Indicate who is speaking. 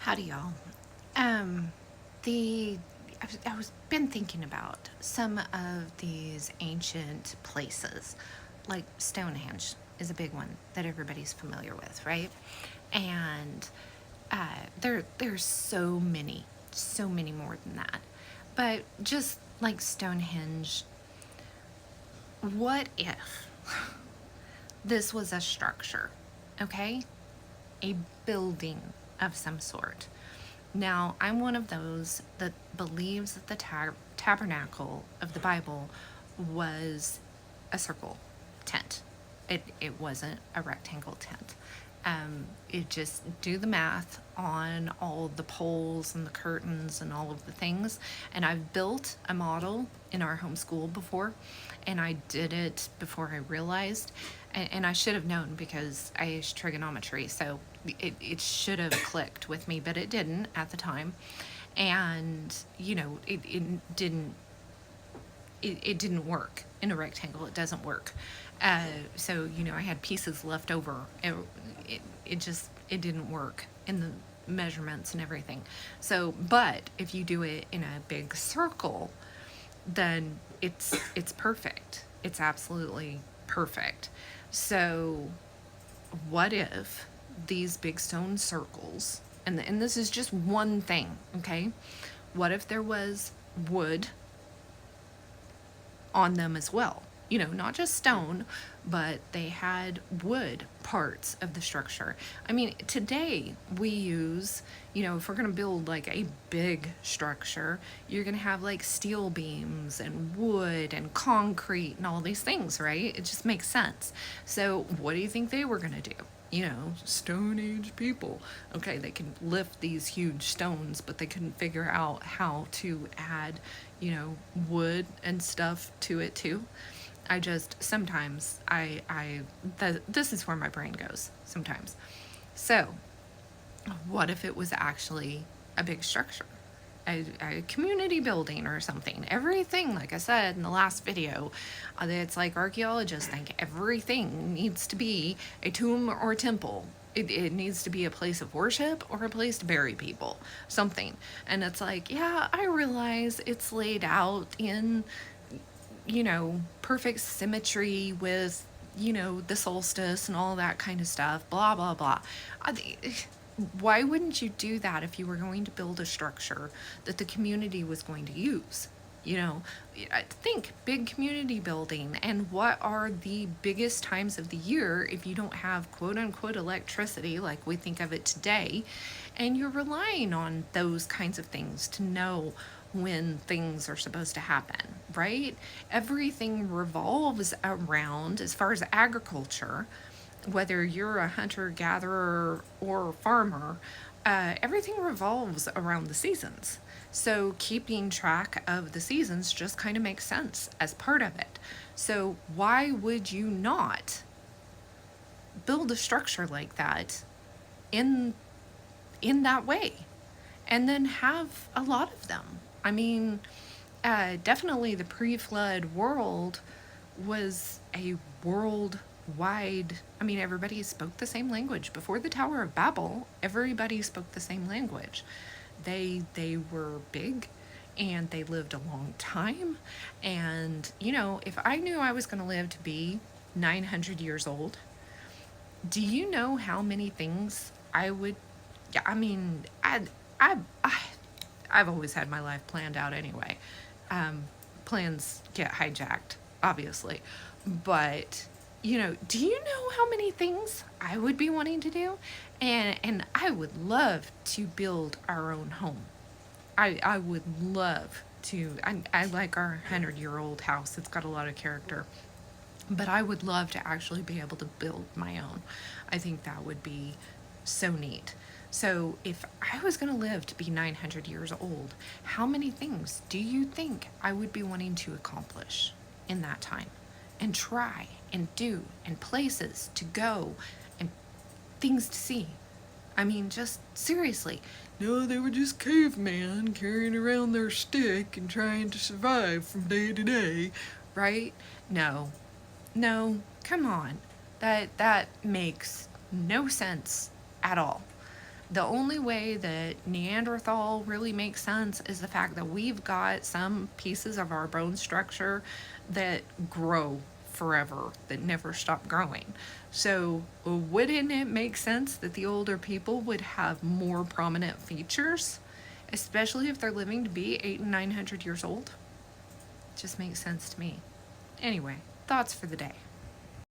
Speaker 1: Howdy, y'all. Um, the I was been thinking about some of these ancient places, like Stonehenge is a big one that everybody's familiar with, right? And there's so many more than that. But just like Stonehenge, what if this was a structure, okay? A building of some sort. Now, I'm one of those that believes that the tabernacle of the Bible was a circle tent. It wasn't a rectangle tent. It just do the math on all the poles and the curtains and all of the things. And I've built a model in our homeschool before, and I did it before I realized, and I should have known because I used trigonometry, so it should have clicked with me, but it didn't at the time. And it didn't work in a rectangle. It doesn't work. So I had pieces left over. It didn't work in the measurements and everything. So, but if you do it in a big circle, then it's perfect. It's absolutely perfect. So, what if these big stone circles, and this is just one thing, okay? What if there was wood on them as well? Not just stone, but they had wood parts of the structure. I mean, today we use, if we're going to build like a big structure, you're going to have like steel beams and wood and concrete and all these things, right? It just makes sense. So, what do you think they were going to do? Stone Age people. Okay, they can lift these huge stones, but they couldn't figure out how to add, wood and stuff to it too. I just sometimes this is where my brain goes sometimes. So, what if it was actually a big structure? A community building or something. Everything, like I said in the last video, it's like archaeologists think everything needs to be a tomb or a temple. It needs to be a place of worship or a place to bury people, something. And it's like, yeah, I realize it's laid out in, perfect symmetry with, the solstice and all that kind of stuff, blah, blah, blah. Why wouldn't you do that if you were going to build a structure that the community was going to use? I think big community building, and what are the biggest times of the year if you don't have quote unquote electricity like we think of it today, and you're relying on those kinds of things to know when things are supposed to happen, right? Everything revolves around, as far as agriculture, whether you're a hunter gatherer or farmer, everything revolves around the seasons. So keeping track of the seasons just kind of makes sense as part of it. So why would you not build a structure like that in that way, and then have a lot of them? I mean, definitely the pre-flood world was a worldwide. I mean, everybody spoke the same language. Before the Tower of Babel, everybody spoke the same language. They were big, and they lived a long time. And, if I knew I was going to live to be 900 years old, do you know how many things I would, yeah, I mean, I've always had my life planned out anyway. Plans get hijacked, obviously. But, do you know how many things I would be wanting to do? And I would love to build our own home. I would love to. I like our 100-year-old house. It's got a lot of character. But I would love to actually be able to build my own. I think that would be so neat. So, if I was going to live to be 900 years old, how many things do you think I would be wanting to accomplish in that time? And try and do, and places to go, and things to see. I mean, just seriously. No, they were just cavemen carrying around their stick and trying to survive from day to day, right? No. No, come on. That makes no sense at all. The only way that Neanderthal really makes sense is the fact that we've got some pieces of our bone structure that grow forever, that never stop growing. So, wouldn't it make sense that the older people would have more prominent features, especially if they're living to be 800 and 900 years old? Just makes sense to me. Anyway, thoughts for the day.